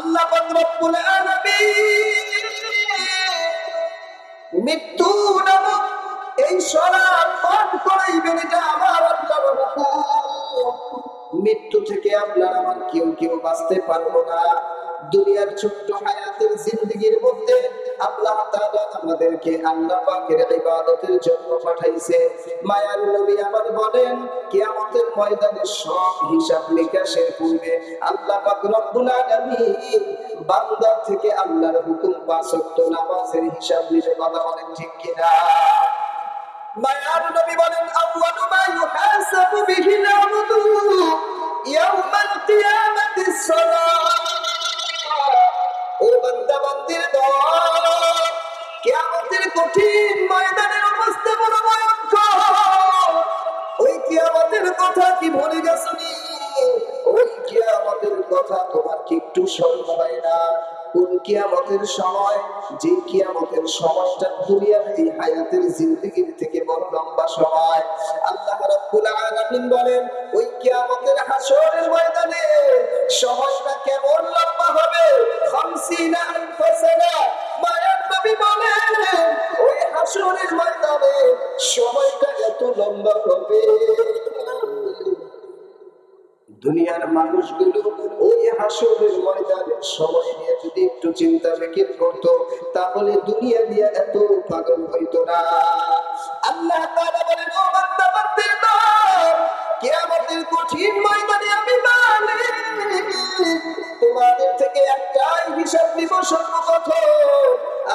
আল্লাহ পাক রব্বুল আলামিন মৃত্যু নামক এই শরাব পান করাইবেন, এটা আমার আল্লাহর হুকুম। মৃত্যু থেকে আপনার আমার কেউ কেউ বাঁচতে পারবো না। দুনিয়ার ছোট্ট হায়াতের জিন্দেগির মধ্যে আল্লাহ তাআলা আমাদেরকে আল্লাহ পাকের ইবাদতের জন্য পাঠাইছে। মায়ার নবী আমার বলেন, কিয়ামতের ময়দানে সব হিসাব নিকাশের পূর্বে আল্লাহ পাক রব্বুল আলামিন বান্দা থেকে আল্লাহর হুকুম ৫ ওয়াক্ত নামাজের হিসাব নিতে। কথা বলেন ঠিক কিনা? মায়ার নবী বলেন, আউয়ালু মা ইউহাসাবু বিহিল আবদু ইয়াউমাল কিয়ামাতিস সালাত। ও বান্দা বান্দির দল, কিয়ামতের কঠিন ময়দানের অবস্থা বড় ভয়ঙ্কর। ওই কিয়ামতের কথা কি ভুলে গেছো নি? ওই কিয়ামতের কথা তোমার কি একটু স্মরণ হয় না? কোন কিয়ামতের সময়? যে কিয়ামতের সময়টা দুনিয়ার এই হায়াতের জিন্দেগির থেকে বড় লম্বা সময়। আল্লাহ রাব্বুল আলামিন বলেন, ওই কিয়ামতের হাসরের ময়দানে সময়টা কেমন লম্বা হবে? 50 আলফ সানা। মায়ার নবী বলেন, ওই হাসরের ময়দানে সময়টা এত লম্বা হবে, দুনিয়ার মানুষগুলো ওই হাসরের ময়দানের সময় নিয়ে যদি একটু চিন্তা ফিকির করতো, তাহলে দুনিয়া নিয়ে এত পাগল হইতো না। আল্লাহ তাআলা বলেন, ও বান্দা বান্দির দল, কিয়ামতের কঠিন ময়দানে আমি মালিক তোমাদের থেকে একটাই হিসাব নিব সর্বপ্রথম।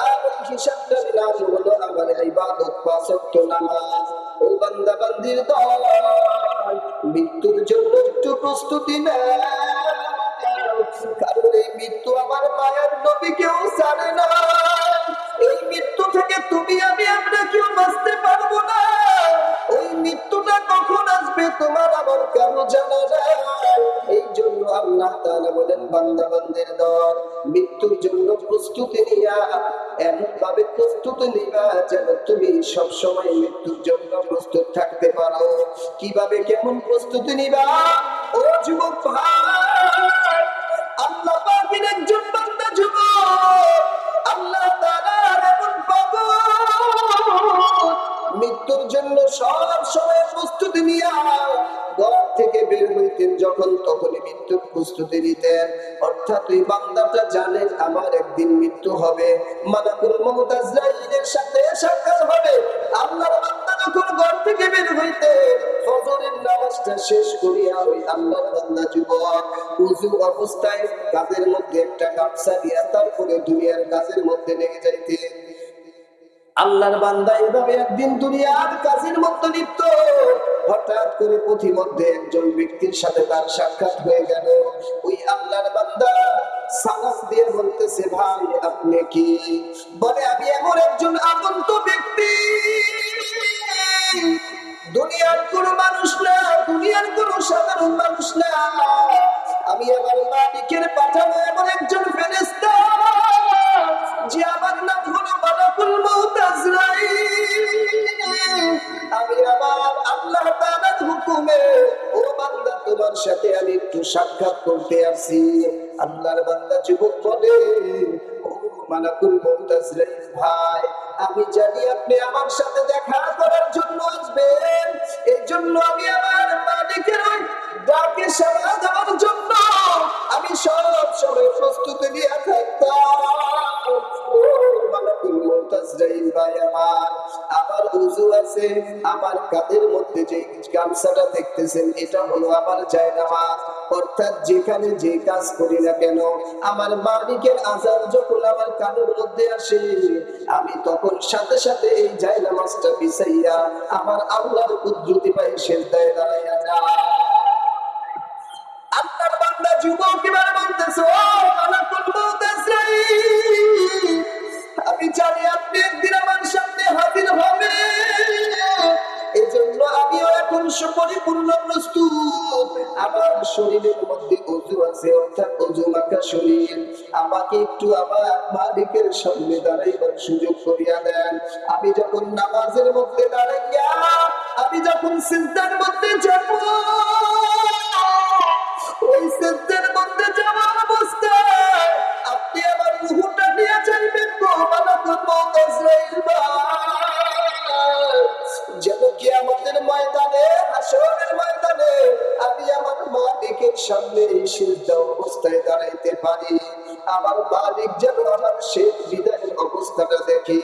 আর ওই হিসাবটার নাম হলো আমার ইবাদত, ৫ ওয়াক্ত নামাজ। ও বান্দা বান্দির দল, মৃত্যুর জন্য একটু প্রস্তুতি নেয়, কারণ এই মৃত্যু আমার মায়ের নবী কেউ জানে না। এই মৃত্যু থেকে তুমি আমি আমরা কেউ বাঁচতে পারবো না। ওই মৃত্যুটা কখন আসবে তোমার আমার কেন জানা যায়? এই জন্য আল্লাহ তাআলা বলেন, বান্দা বান্দির দল, মৃত্যুর জন্য প্রস্তুতি নিয়া এমন ভাবে প্রস্তুতি নিবা যেন তুমি সবসময় মৃত্যুর জন্য প্রস্তুত থাকতে পারো। কিভাবে, কেমন প্রস্তুতি নিবা? ও যুবক ভাই, আল্লাহ পাকের একজন বান্দা যুবক, আল্লাহ তাআলার এমন পাগল, মৃত্যুর জন্য সব সময় প্রস্তুতি নিয়া ঘর থেকে বের হইতেন, যখন তখনই মৃত্যুর প্রস্তুতি নিতেন। অর্থাৎ ওই বান্দাটা জানেন আমার একদিন মৃত্যু হবে, মালাকুল মউত আজরাইলের সাথে সাক্ষাৎ হবে। আল্লাহর বান্দা যখন ঘর থেকে বের হইতেন, ফজরের নামাজটা শেষ করিয়া ওই আল্লাহর বান্দা যুবক উযু অবস্থায় কাঁধের মধ্যে একটা গামছা নিয়ে তারপরে দুনিয়ার কাজের মধ্যে লেগে যাইতেন। আল্লাহর বান্দা এভাবে একদিন দুনিয়ার কাজের মধ্যে লিপ্ত। হঠাৎ করে পথিমধ্যে একজন ব্যক্তির সাথে তার সাক্ষাৎ হয়ে গেল। ওই আল্লাহর বান্দা সালাম দিয়ে বলতেছে, ভাই আপনি কি? বলে, আমি এমন একজন আগন্ত ব্যক্তি, দুনিয়ার কোন মানুষ না, দুনিয়ার কোন সাধারণ মানুষ না, আমি আমার মালিকের পাঠানো এমন একজন ফেরেশতা, যে আমার নাম হলো মালাকুল মউত আজরাইল। আমি আমার আল্লাহ তাআলার হুকুমে ও বান্দা তোমার সাথে আমি একটু সাক্ষাৎ করতে আসি। আল্লাহর বান্দা যুবক বলে, ও মালাকুল মউত আজরাইল ভাই, আমি জানি আপনি আমার সাথে দেখা করার জন্য আসবেন, এই জন্য আমি আমার মালিকের ওই ডাকে সাড়া দেওয়ার জন্য আমি সব সময় প্রস্তুতি নিয়ে থাকতাম। ও মালাকুল মউত আজরাইল ভাই, আমার ওযু আছে, আমার কাঁধের মধ্যে যে গামছাটা দেখতেছেন এটা হলো আমার জায়নামাজ। অর্থাৎ যেখানে যে কাজ করি না কেন, আমার মালিকের আযান যখন আমার কানের মধ্যে আসে, আমি তখন সাথে সাথে এই জায়নামাজটা বিছাইয়া আমার আল্লাহর কুদরতি পায়ে সিজদায় দাঁড়াইয়া যাই। আল্লাহর বান্দা যুবক এবার বলতেছে, ও মালাকুল মউত আজরাইল, আমি জানি আপনি একদিন আমার সামনে হাজির হবে, এজন্য আমিও এখন পরিপূর্ণ প্রস্তুত। আমার শরীরের মধ্যে ওযু আছে, অর্থাৎ ওযু মাখা শরীর। আমাকে একটু আমার মালিকের সামনে দাঁড়াইবার সুযোগ করিয়া দেন। আমি যখন নামাজের মধ্যে দাঁড়াইয়া আমি যখন সিজদার মধ্যে যাব, ওই সিজদার মধ্যে যাওয়ার অবস্থায় যাইতে পারি, আমার মালিক যেন আমার শেষ বিদায়ের অবস্থাটা দেখে।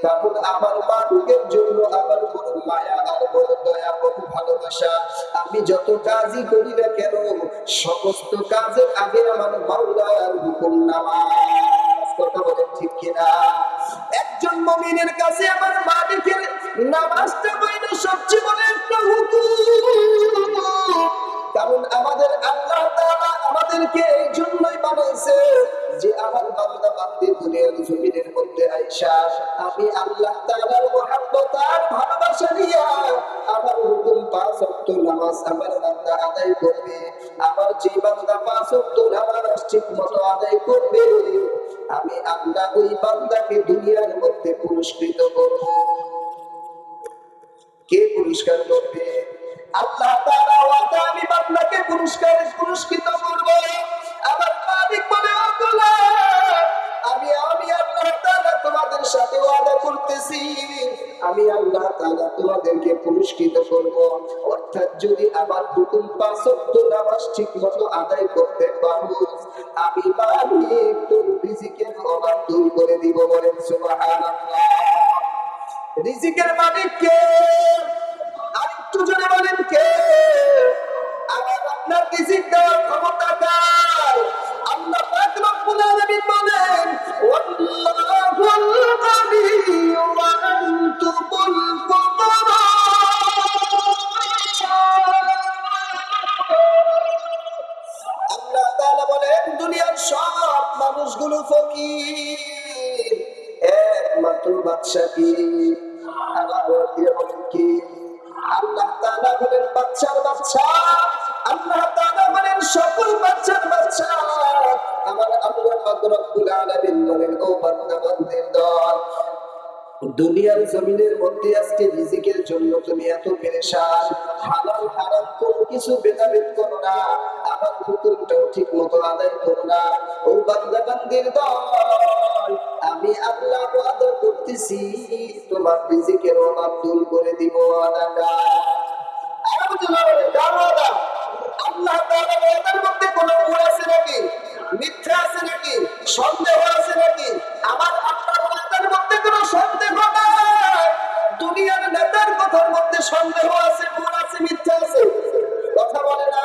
কারণ আমার মালিকের জন্য আমার বড় মায়া আর বড় দয়া বড় ভালোবাসা। আমি যত কাজই করি না কেন, সমস্ত কাজের আগে আমার মাওলার হুকুম নামাজ। কথা বলেন ঠিক কিনা? একজন মুমিনের কাছে আমার মালিকের নামাজটা হইলো সবচেয়ে বড় একটা হুকুম। কারণ আমাদের আল্লাহ তাআলা আমাদেরকে এই জন্যই বানাইছে যে আমার বান্দা বান্দি দুনিয়ার জমিনের মধ্যে আইসা আমি আল্লাহ তাআলার মহব্বত আর ভালোবাসা নিয়া আমার হুকুম পাঁচ ওয়াক্ত নামাজ আমার বান্দা আদায় করবে। আমার যে বান্দা পাঁচ ওয়াক্ত নামাজ ঠিকমতো আদায় করবে, আমি আল্লাহ ওই বান্দাকে দুনিয়ার মধ্যে পুরস্কৃত করব। কে পুরস্কার করবে? আল্লাহ তাআলা ওয়াদা, আমি বান্দাকে পুরস্কৃত করব। আমার মালিক বলে, ও গোলাম, আমি আল্লাহ তাআলা তোমাদের সাথে ওয়াদা করতেছি, আমি আল্লাহ তাআলা তোমাদেরকে পুরস্কৃত করব। অর্থাৎ যদি আমার হুকুম পাঁচ ওয়াক্ত নামাজ ঠিকমতো আদায় করতে পারো, আমি মালিক তোর রিজিকের অভাব দূর করে দিব। বলেন সুবহানাল্লাহ। রিজিকের মালিক কে? আরেকটু জোরে বলেন কে? আমার আপনার রিজিক দেওয়ার ক্ষমতা কার? আল্লাহ পাক রব্বুল আলামিন বলেন, ওয়াল্লাহুল গানিয়্যু ওয়া আনতুমুল ফুকারা। আল্লাহ তাআলা বলেন, দুনিয়ার সব মানুষগুলো ফকির, একমাত্র বাদশা কি? আল্লাহ বলেন কি? আল্লাহ তাআলা বলেন বাদশার বাদশা। আল্লাহ তাআলা বলেন সকল বাদশার বাদশা। আমার আল্লাহ পাক রব্বুল আলামিন বলেন, ও বান্দা বান্দির দল, দুনিয়ার জমিনের মধ্যে আজকে রিজিকের জন্য তুমি এত পেরেশান, হালাল হারাম কোনো কিছু ভেদাভেদ করো না, আমার হুকুমটাও ঠিক মতো আদায় করো না। ও বান্দা বান্দির দল, আমি আল্লাহ ওয়াদা করতেছি তোমার রিজিকের অভাব দূর করে দিব। আল্লাহ তাআলার ওয়াদার মধ্যে কোনো ভুল আছে নাকি? মিথ্যা আছে নাকি? সন্দেহ আছে নাকি? আমার আল্লাহর ওয়াদার মধ্যে কোনো সন্দেহ নাই। দুনিয়ার নেতার কথার মধ্যে সন্দেহ আছে, ভুল আছে, মিথ্যা আছে, কথা বলে না।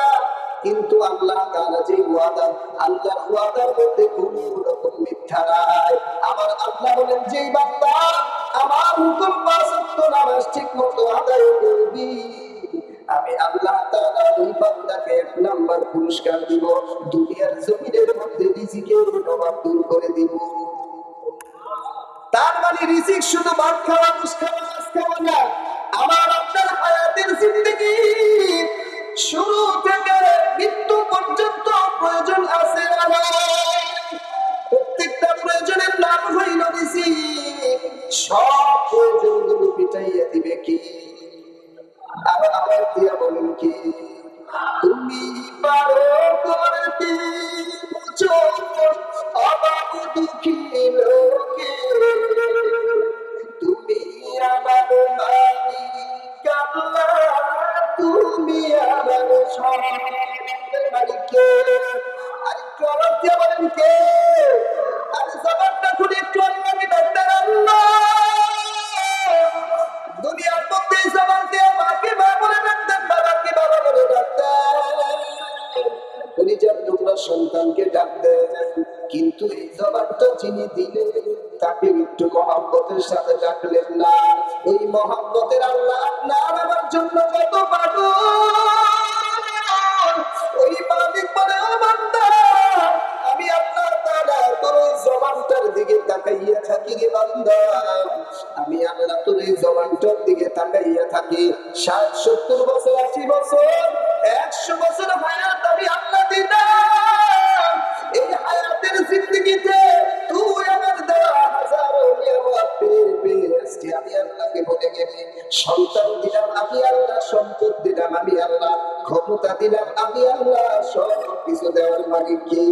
কিন্তু আল্লাহ তাআলা যে ওয়াদা, আল্লাহর ওয়াদার মধ্যে কোনো রকম মিথ্যা নাই। আমার আল্লাহ বলেন, যেই বান্দা আমার হুকুম পাঁচ ওয়াক্ত নামাজ ঠিকমতো আদায় করবি, আমি আল্লাহ তাআলা ওই বান্দাকে এক নাম্বার পুরস্কার দিব, দুনিয়ার জমিনের মধ্যে রিজিকের অভাব দূর করে দিব। তার মানে রিজিক শুধু ভাত খাওয়া, ঘুষ খাওয়া, মাছ খাওয়া না। আমার আপনার হায়াতের জিন্দেগি শুরু থেকে মৃত্যু পর্যন্ত প্রয়োজন আছে না নাই? প্রত্যেকটা প্রয়োজনের নাম হইল রিজিক। সব প্রয়োজনগুলো মিটাইয়া দিবে কি? আবার দিয়া বলেন কি? তুমি পারো করতে বুঝো অভাব দুঃখী লোকে, তুমি আমার মালিক আল্লাহ, তুমি আমার সম্পদের মালিক কে? আরেকটু আবার দিয়া বলেন কে? আরে জবানটা খুলে একটু আল্লাহকে ডাকতেন, আল্লাহ। দুনিয়ার মধ্যে জবান দিয়ে মাকে মা বলে ডাকতেন, বাবাকে বাবা বলে ডাকতেন, নিজের টুকরা সন্তানকে ডাকতেন। কিন্তু এই জবানটা যিনি দিলেন, তাকে একটু মহব্বতের সাথে ডাকলেন না। ওই মহব্বতের আল্লাহ আপনার আমার জন্য কত পাগল। ওই মালিক বলে, ও বান্দা, আমি আল্লাহ তাআলা তোর ওই জবানটার দিকে তাকাইয়া থাকি রে বান্দা। আমি আল্লাহ তোর এই জবানটার দিকে তাকাইয়া থাকি। 60-70 বছর, 80 বছর, 100 বছর হায়াত আমি আল্লাহ দিলাম। এই হায়াতের জিন্দেগিতে তুই আমার দেওয়া হাজারো নিয়ামত পেয়ে আজকে আমি আল্লাহকে বলে গেলি, সন্তান দিলাম আমি আল্লাহ, সম্পদ দিলাম আমি আল্লাহ, ক্ষমতা দিলাম আমি আল্লাহ, সব কিছু দেওয়ার মালিক কে?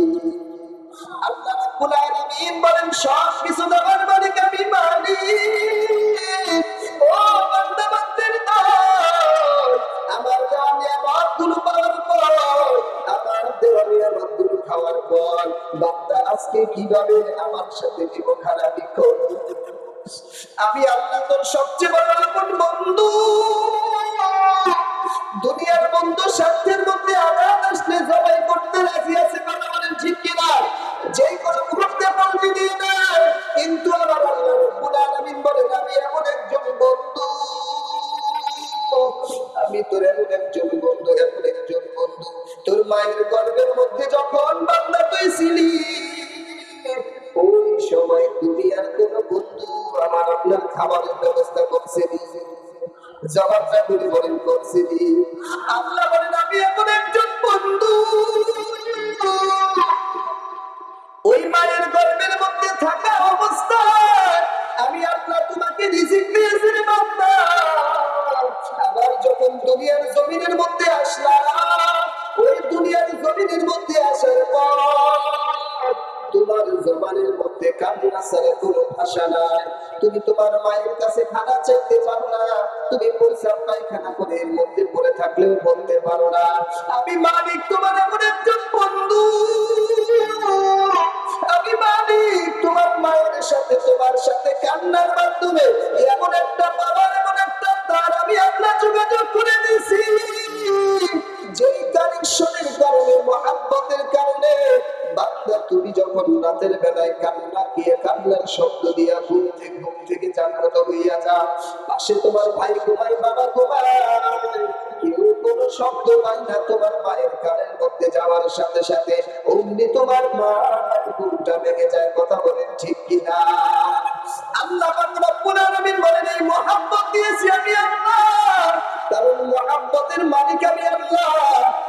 আল্লাহ রাব্বুল আলামিন বলেন, সব কিছু দেওয়ার মালিক আমি মালিক। ও বান্দা বান্দির দল, আমার দেওয়া নিয়ামতগুলো পাওয়ার পর, আমার দেওয়া নিয়ামতগুলো খাওয়ার পর বান্দা আজকে কিভাবে আমার সাথে জীব খারাপি করবে। আমি আল্লাহ তোর সবচেয়ে বড় আপন বন্ধু। দুনিয়ার বন্ধু স্বার্থের মধ্যে আঘাত আসলে জবাই করতে রাজি আছে, কথা বলেন ঠিক কিনা? যেই কোনো মুহূর্তে বলবি দিয়ে দেয়, কিন্তু আমার আল্লাহ রাব্বুল আলামিন বলেন আমি এমন একজন বন্ধু, আমি তোর এমন একজন বন্ধু, এমন একজন বন্ধু। তোর মায়ের গর্ভের মধ্যে যখন বান্দা তুই ছিলি, ওই সময় দুনিয়ার কোন বন্ধু আমার আপনার খাবারের ব্যবস্থা করছেনি? জবাবটা তুমি বলেন করছেনি? আল্লাহ বলেন আমি এমন একজন বন্ধু, ওই মায়ের গর্ভের মধ্যে থাকা অবস্থায় আমি আল্লাহ তোমাকে রিজিক দিয়েছি রে বান্দা। আবার যখন দুনিয়ার জমিনের মধ্যে আসলাম, ওই দুনিয়ার জমিনের মধ্যে আসার পর তোমার জবানের মধ্যে কান্না ছাড়া কোনো ভাষা নাই। তুমি তোমার মায়ের কাছে খানা চাইতে পারো না, তুমি পয়সা পায়খানা করে এর মধ্যে পড়ে থাকলেও বলতে পারো না। আমি মালিক তোমার এমন একজন বন্ধু, আমি মালিক তোমার মায়ের সাথে তোমার সাথে কান্নার মাধ্যমে এমন একটা বাবার এমন একটা তার আমি আল্লাহ যোগাযোগ করে দিছি, যেই কানেকশনের কারণে মহাব্বতের কারণে বান্দা তুমি যখন রাতের বেলায় কান্না গিয়ে কান্নার শব্দ দিয়া ঘুম থেকে জাগ্রত হইয়া যা, পাশে তোমার ভাই ঘুমায়, বাবা ঘুমায়, কেউ কোনো শব্দ পায় না, তোমার মায়ের কানের মধ্যে যাওয়ার সাথে সাথে অমনি তোমার মার ঘুমটা ভেঙে যায়, কথা বলেন ঠিক কিনা? আল্লাহ রাব্বুল আলামিন বলেন এই মহাব্বত দিয়েছি আমি আল্লাহ, কারণ মহাব্বতের মালিক আমি আল্লাহ।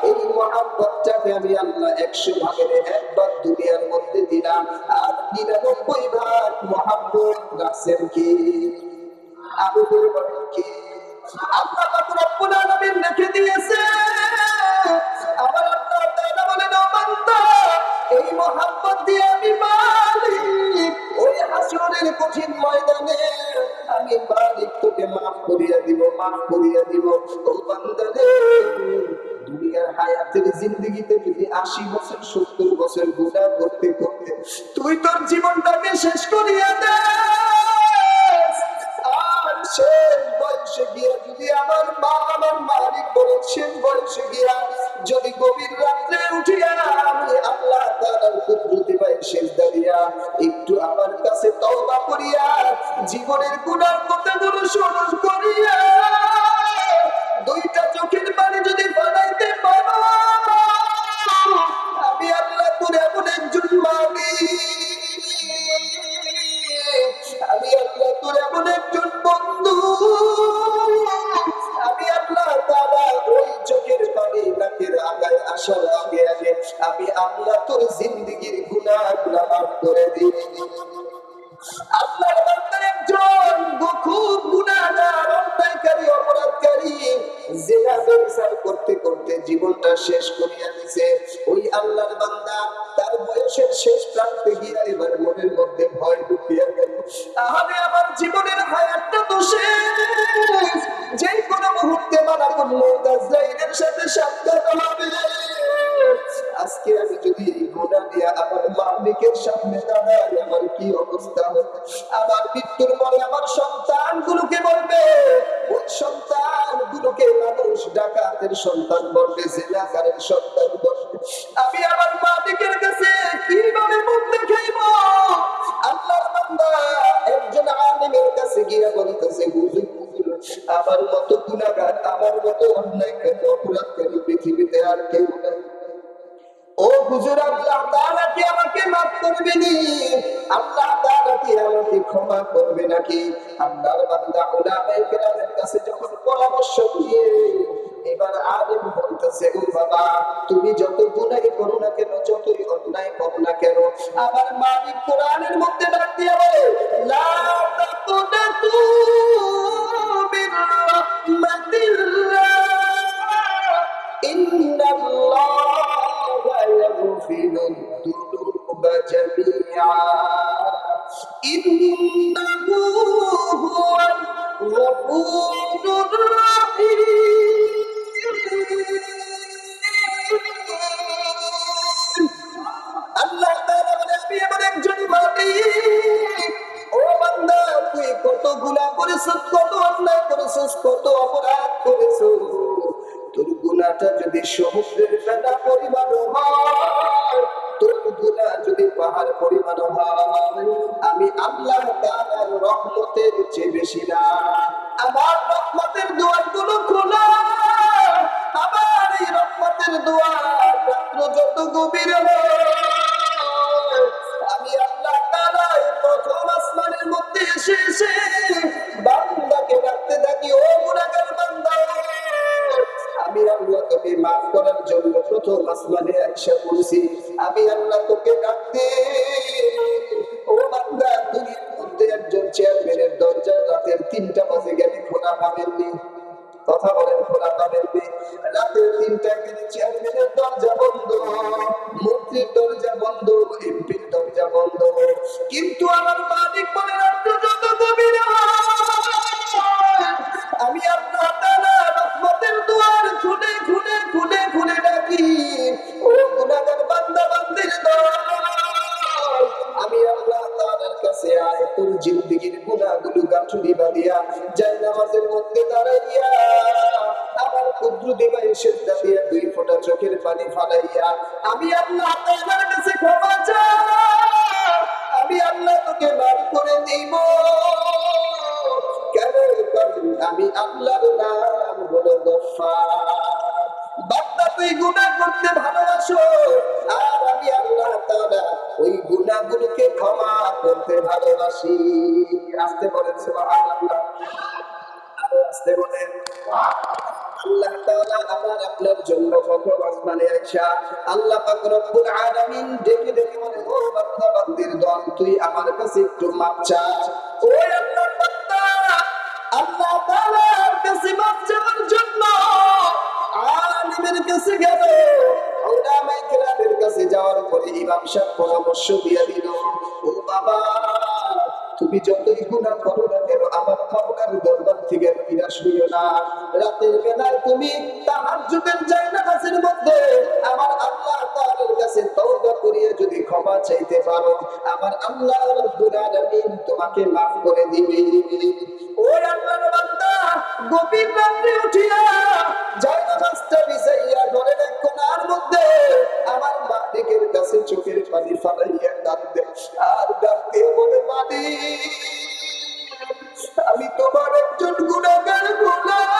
এই মহাব্বতটাকে আমি আল্লাহ 100 ভাগের 1 ভাগ দুনিয়ার মধ্যে দিলাম, আর 99 ভাগ মহাব্বত রাখছেন কি? আমি বলবো কি? আল্লাহ রাব্বুল আলামিন রেখে দিয়েছে। আবার আল্লাহ তাআলা বলেন ও বান্দা, এই মহাব্বত দিয়ে আমি মালিক ওই হাসরের কঠিন ময়দানে আমি মালিক তোকে মাফ করিয়া দিব, মাফ করিয়া দিব। ও বান্দা রে, দুনিয়ার হায়াতের জিন্দেগিতে যদি 80 বছর 70 বছর গুনাহ করতে করতে তুই তোর জীবনটাকে শেষ করিয়া দে, আর শেষ বয়সে গিয়া যদি আমার মা আমার মালিক বলে শেষ বয়সে গিয়া যদি গভীর রাত্রে উঠিয়া আমি আল্লাহ তাআলার কুদরতি পায়ে সিজদা দিয়া একটু আমার কাছে তওবা করিয়া জীবনের গুনার কথাগুলো স্মরণ করিয়া দুইটা চোখের পানি যদি বানাইতে পারো, আমি আল্লাহ তোর এমন একজন মালিক, আমি আল্লাহ তোর এমন একজন বন্ধু, আমি আল্লাহ তাআলা ওই চোখের পানি নাকের আগায় আসার আগে আগে আমি আল্লাহ তোর জিন্দেগীর গুনাহগুলো মাফ করে দিই। আল্লাহর বান্দার একজন খুব গুনাহগার, অন্যায়কারী, অপরাধকারী, জিনা ব্যভিচার করতে করতে জীবনটা শেষ করিয়া দিয়েছে। ওই আল্লাহর বান্দা তার বয়সের শেষ প্রান্তে গিয়া এবার মনের মধ্যে ভয় ঢুকিয়া গেল, তাহলে আমার জীবনের হায়াতটা তো শেষ, যে কোনো মুহূর্তে মালাকুল মউত আজরাইলের সাথে সাক্ষাৎ হবে। আজকে আমি যদি এই গুনাহ নিয়ে আমার মালিকের সামনে দাঁড়াই, আমার কি অবস্থা হবে? আমার মৃত্যুর পরে আমার সন্তানগুলোকে বলবে, ওই সন্তানগুলোকে মানুষ ডাকাতের সন্তান বলবে, জিনাকারের সন্তান বলবে, আমি আমার মালিকের কাছে কিভাবে মুখ দেখাইব? আল্লাহর বান্দা একজন আলেমের কাছে গিয়ে বলতেছে, হুজুর আমার মতো গুনাহগার, আমার মতো অন্যায়কারী, অপরাধকারী পৃথিবীতে আর কেউ নাই। ও হুজুর, আল্লাহ তাআলা কি আমাকে মাফ করবে নি? আল্লাহ তাআলা কি আমাকে ক্ষমা করবে নাকি? আল্লাহর বান্দা উলামায়ে কেরামের কাছে যখন পরামর্শ দিয়ে এবার আলেম বলতেছে, ও বাবা, তুমি যত গুনাহ করো না কেন, যতই অন্যায় করো না কেন, আমার মালিক কোরআনের মধ্যে ডাক দিয়ে বলে, লা তাকুনাতু মির রাহমাতিল্লাহ ইন্নাল্লাহা ইয়াগফিরুদ-দুনুবা জামিআ ইন্নাহু হুয়াল গফুরুর রাহিম। সমুদ্রের ফেনা পরিমাণ হয়, তোর গুনাহ যদি পাহাড় পরিমাণ হয়, আমি আল্লাহ তাআলার রহমতের চেয়ে বেশি না। আমার রহমতের দুয়ারগুলো খোলা, আমার এই রহমতের দুয়ার রাত্র যত গভীর হয়, আমি আল্লাহ তাআলা প্রথম আসমানের মধ্যে এসে এসে বান্দাকে ডাকতে থাকি, ও গুনাহগার বান্দা, আমি আল্লাহ তোকে মাফ করার জন্য প্রথম আসমানে এসে বলছি। আমি আল্লাহ তোকে ডাকতে, ও বান্দা, দুনিয়ার মধ্যে একজন চেয়ারম্যানের দরজা রাতের 3টা বাজে গেলে খোলা পাবেননি। কথা বলেন, খোলা পাবেননি। রাতের 3টায় গেলে চেয়ারম্যানের দরজা বন্ধ, মন্ত্রীর দরজা বন্ধ, এমপির দরজা বন্ধ। কিন্তু আমার মালিক বলে রাত্র যত গভীর হয়, আমি আল্লাহ তাআলা রহমতের দুয়ার খুলে খুলে খুলে খুলে ডাকি, ও গুনাহগার বান্দা বান্দির দল, আমি আল্লাহ তাআলার কাছে আয়, তোর জিন্দেগীর গুনাহগুলো গাঁঠুনি বাঁধিয়া জায়নামাজের মধ্যে দাঁড়াইয়া আমার কুদরতি পায়ে সিজদা দিয়া 2 ফোঁটা চোখের পানি ফালাইয়া আমি আল্লাহ তাআলার কাছে ক্ষমা চাই। আমি আল্লাহ তোকে মাফ করে দিব। কেন? কারণ আমি আল্লাহর নাম হলো গফফার। বান্দা, তুই গুনাহ করতে ভালোবাসো, আর আমি আল্লাহ তাআলা ওই গুনাহগুলোকে ক্ষমা করতে ভালোবাসি। আস্তে বলেন সুবহানাল্লাহ, আরো আস্তে বলেন। আল্লাহ তাআলা আমার আপনার জন্য প্রথম আসমানে আয়েশা আল্লাহ পাক রব্বুল আলামিন ডেকে ডেকে বলে, ও বান্দা বান্দির দল, তুই আমার কাছে একটু মাপ চা। ও আল্লাহর বান্দা, আল্লাহ তাআলার কাছে মাপ চাওয়ার জন্য আলিমের কাছে গেল, উলামায়ে কেরামের কাছে যাওয়ার পরে ইমাম সাহেব পরামর্শ দিয়ে দিল, ও বাবা, তুমি যতই গুনাহ করো না কেন আমার মাওলার দরবার থেকে নিরাশ হইও না। রাতের বেলায় তুমি তাহাজ্জুদের জায়নামাজের মধ্যে আমার আল্লাহ তাআলার কাছে তওবা করিয়া যদি ক্ষমা চাইতে পারো, আমার আল্লাহ রাব্বুল আলামিন তোমাকে maaf করে দিবে। ওই আল্লাহর বান্দা গভীর রাতে উঠিয়া জায়নামাজটা বিছাইয়া ঘরের এক কোণার মধ্যে আমার মালিকের কাছে চোখের পানি ফালাইয়া কাঁদে আর ডাকতে বলে, মালিক, আমি তোমার একজন গুনাহগার গোলাম।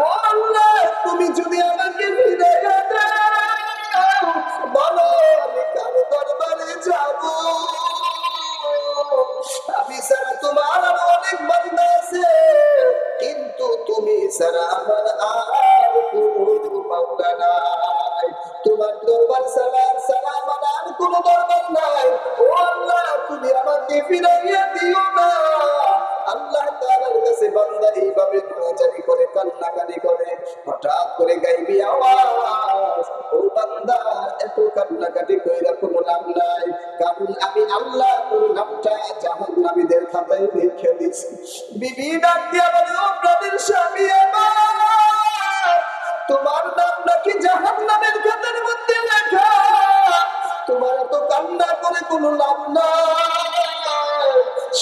ও আল্লাহ, তুমি যদি আমাকে ফিরাইয়া দাও, বলো আমি কার দরবারে যাব? আমি ছাড়া তোমার আরো অনেক বান্দা আছে, কিন্তু তুমি ছাড়া আমার আর কোনো মাওলা নাই। তোমার দরবার ছাড়া আমার আর কোনো দরবার নাই। ও আল্লাহ, তুমি আমাকে ফিরাইয়া দিও না। আল্লাহ তাআলার কাছে বান্দা এইভাবে দোয়াজারি করে কান্নাকাটি করে, হঠাৎ করে গাইবি আওয়াজ, ও বান্দা, এত কান্নাকাটি কইরা কোনো লাভ নাই, কারণ আমি আল্লাহ তোর নামটা জাহান্নামীদের খাতায় লিখে দিয়েছি। বিবি ডাক দিয়া বলে, ও প্রাণের স্বামী আমার, তোমার নাম নাকি জাহান্নামের খাতার মধ্যে লেখা, তোমার এত কান্না করে কোনো লাভ নাই।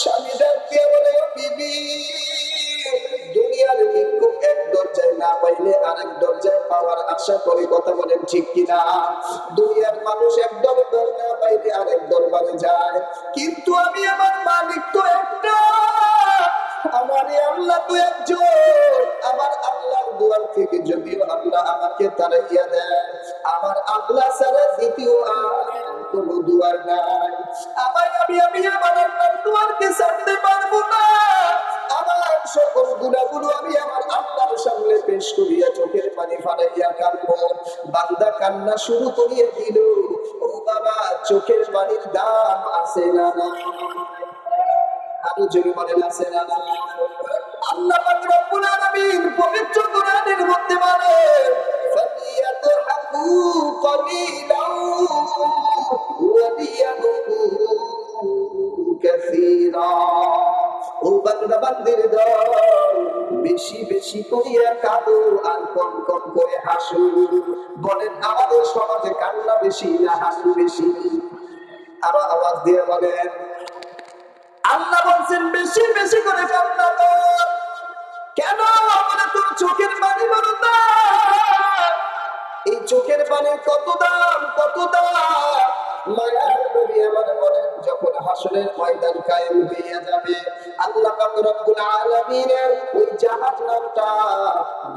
স্বামী ডাক দিয়া বলে, ও বিবি, দুনিয়ার ভিক্ষুক এক দরজায় না পাইলে আরেক দরজায় পাওয়ার আশা করে, কথা বলেন ঠিক কিনা? দুনিয়ার মানুষ এক দরবার না পাইলে আরেক দরবারে যায়, কিন্তু আমি আমার মালিক তো একটা, আমার আল্লাহ তো একজন। আমার আল্লাহর দুয়ার থেকে যদিও আল্লাহ আমাকে তাড়াইয়া দেয়, আমার আল্লাহ ছাড়া দ্বিতীয় আর কোনো দুয়ার নাই। আমি আমার আল্লাহর দুয়ারকে ছাড়তে পারবো না। আমার সকল গুনাহগুলো আমি আমার আল্লাহর সামনে পেশ করিয়া চোখের পানি ফালাইয়া কাঁদবো। বান্দা কান্না শুরু করিয়া দিল। ও বাবা, চোখের পানির দাম আছে না? আরো জোরে বলেন, আছে না? আল্লাহ পাক রব্বুল আলামিন পবিত্র কোরআনের মধ্যে বলেন, ফালিয়াদহাকু ক্বালিলান ওয়া লিয়াবকু কাসীরা। ও বান্দা বান্দির দল, বেশি বেশি করিয়া কাঁদো আর কম কম করে হাসো। বলেন, আমাদের সমাজে কান্না বেশি না হাসি বেশি? আরো আওয়াজ দিয়ে বলেন। আল্লাহ বলছেন, বেশি বেশি করে কান্না কর। কেন বলে তোর চোখের পানি বড় দাম। এই চোখের পানির কত দাম, কত দাম। মায়ার নবী আমার বলেন, যখন হাসরের ময়দান কায়েম হইয়া যাবে, আল্লাহ পাক রব্বুল আলামিনের ওই জাহান্নামটা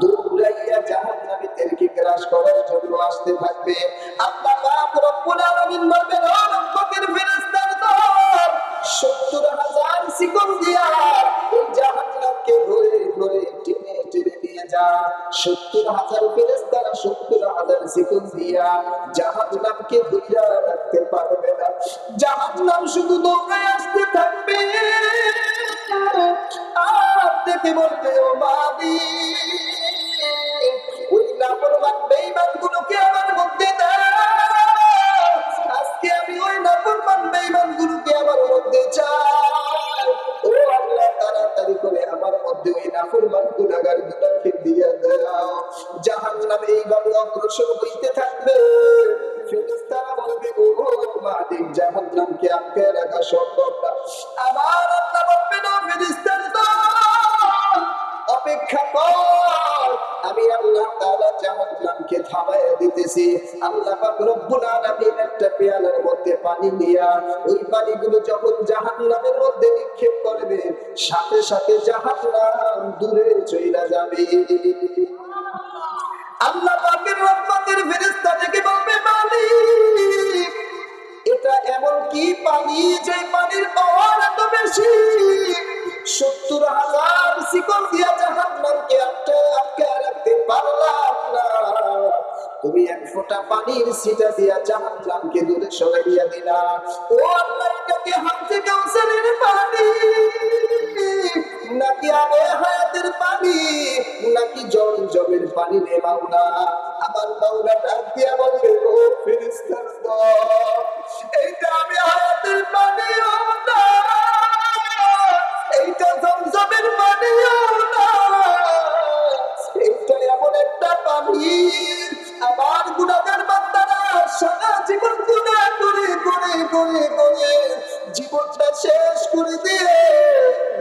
দৌড়াইয়া জাহান্নামীদেরকে গ্রাস করার জন্য আসতে থাকবে। আল্লাহ পাক রব্বুল আলামিন বলবেন, ও রব্বকের ফেরেশতার দল, ৭০,০০০ শিকল দিয়া ওই জাহান্নামকে ধরে ধরে টেনে টেনে নিয়ে যা। ৭০,০০০ ফেরেশতারা ৭০,০০০ শিকল দিয়া জাহান্নামকে ধইরা রাখতে পারবে না। জাহান্নাম শুধু দৌড়ে আসতে থাকবে আর দেখে বলবে, ও মালিক, ওই নাফরমান বেঈমানগুলোকে আমার মধ্যে দাও। আজকে আমি ওই নাফরমান বেঈমানগুলোকে আমার মধ্যে চাই। ও আল্লাহ, তাড়াতাড়ি করে আমার মধ্যে ওই নাফরমান গুনাহগারগুলোকে দিয়ে দাও। জাহান্নাম এইভাবে অগ্রসর হইতে থাকবে। ফেরেশতারা বলবে, ও মালিক, জাহান্নামকে আটকে রাখা সম্ভব না। আমার আল্লাহ বলবেন, ও ফেরেশতার দল, অপেক্ষা কর, আমি আল্লাহ তাআলা জাহান্নামকে থামাইয়া দিতেছি। আল্লাহ পাক রব্বুল আলামিন একটা পেয়ালার মধ্যে পানি দিয়া ওই পানিগুলো যখন জাহান্নামের মধ্যে নিক্ষেপ করবে, সাথে সাথে জাহান্নাম দূরে চলে যাবে। আল্লাহ পাকের রহমতের ফেরেশতা থেকে বলবে, মালিক, এটা এমন কি পানি যে পানির পাওয়ার এত বেশি। ৭০,০০০ শিকল দিয়া জাহান্নামকে আটকে রাখতে পারলাম না। তুমি এক ফোঁটা পানির ছিটা দিয়া জাহান্নামকে দূরে সরাইয়া দিলা। ও আল্লাহ, এটা কি হাতে কাউসারের পানি, নাকি আবে হায়াতের পানি, নাকি জমের পানি রে মাওলা? আমার মাওলা ডাক দিয়া বলবে, ও ফেরেশতার দল, এইটা আমি হায়াতের পানিও না, এইটা জমজমের পানিও না, এইটা এমন একটা পানি আমার গুনাহগার বান্দারা সারা জীবন গুনাহ করে করে করে করে জীবনটা শেষ করে দিয়ে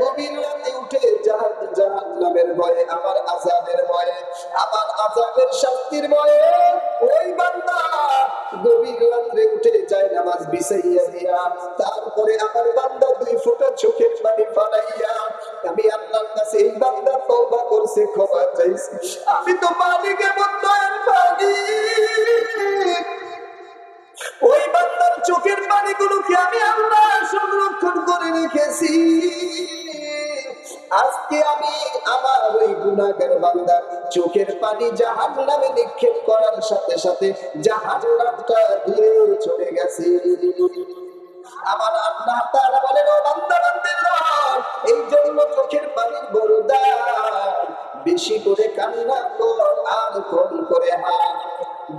গভীর রাতে উঠে জাহান্নামের ভয়ে, আমার আযাবের ভয়ে, আমার আযাবের শাস্তির ভয়ে ওই বান্দা গভীর রাতে উঠে যায় নামাজ বিছাইয়া দিয়া, তারপরে আমার বান্দা ২ ফোঁটা চোখের পানি ফালাইয়া আমি আল্লাহর কাছে এই বান্দা তওবা করছে, ক্ষমা চাইছে। আমি তো মালিক, এমন দয়ার পানি, ওই বান্দার চোখের পানিগুলোকে আমি আল্লাহ সংরক্ষণ করে রেখেছি। আজকে আমি আমার ওই গুনাহগার বান্দার চোখের পানি জাহান্নামে নিক্ষেপ করার সাথে সাথে জাহান্নামটা দূরে চলে গেছে। আমার আল্লাহ তাআলা বলেন, ও বান্দা বান্দিরা, এই জন্য চোখের পানির বড় দাম। বেশি করে কান্না কর আর কম করে হাত।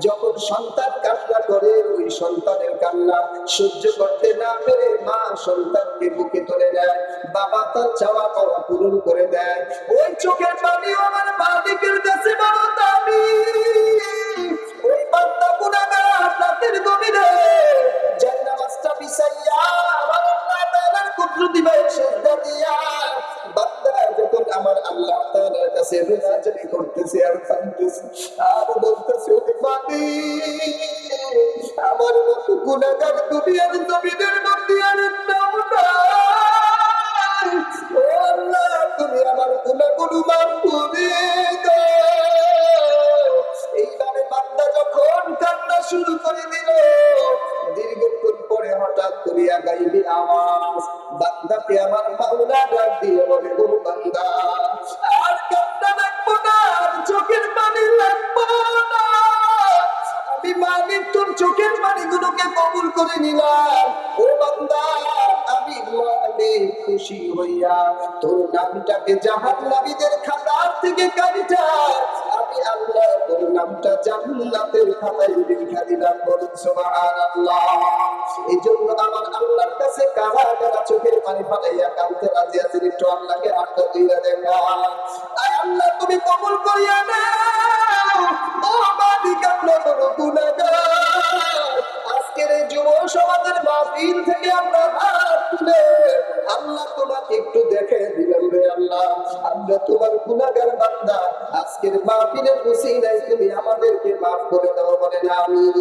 যখন সন্তান কান্না করে, ওই সন্তানের কান্না সহ্য করতে না পেরে মা সন্তানকে বুকে তুলে নেয়, বাবা তার চাওয়া পাওয়া পূরণ করে দেয়। ওই চোখের পানি আমার মালিকের কাছে বড় দামি। ওই বান্দা গুনাহগার রাতের গভীরে জান্নাতটা বিছাইয়া আমার আল্লাহ তাআলার কুদরতি ভাই সেজদা দিয়া বান্দা যখন আমার আল্লাহ তাআলার কাছে মুনাজাত করতেছে আর কাঁদতেছে আর বলতেছে, ও মালিক, আমার মতো গুনাহগার দুনিয়ার জমিনের মধ্যে আর নাও নাই। ও আল্লাহ, তুমি আমার গুনাহগুলো মাফ করে দাও। এইভাবে বান্দা যখন কান্না শুরু করে দিল, দীর্ঘক্ষণ পরে হঠাৎ করিয়া গাইবি আওয়াজ, বান্দাকে আমার মাওলা ডাক দিয়ে বলে, ও বান্দা, আর কান্না লাগবো না, আর চোখের পানি লাগবো না। আমি মালিক তোর চোখের পানিগুলোকে কবুল করে নিলাম। ও বান্দা, আমি মালিক খুশি হইয়া তোর নামটাকে জাহান্নামীদের খাতার থেকে কাটিটা আমি আল্লাহ তোর নামটা জান্নাতের খাতায় লিখে দিলাম। বলুন সুবহানাল্লাহ। এই জন্য আমার আল্লাহর কাছে কারা কারা চোখের পানি ফালাইয়া কাঁদতে রাজি আছেন? একটু আল্লাহকে হাতটা তুলে দেখা। আয় আল্লাহ, তুমি কবুল করিয়া নাও। ও মালিক, আমরা বড় গুনাহগার। আজকের এই যুব সমাজের মাহফিল থেকে আমরা হাত তুলে আল্লাহ তোমাকে একটু দেখে দিলাম রে আল্লাহ। আমরা তোমার গুনাহগার বান্দা, আজকের মাহফিলের উসিলায় তুমি আমাদেরকে মাফ করে দাও, বলেন আমিন।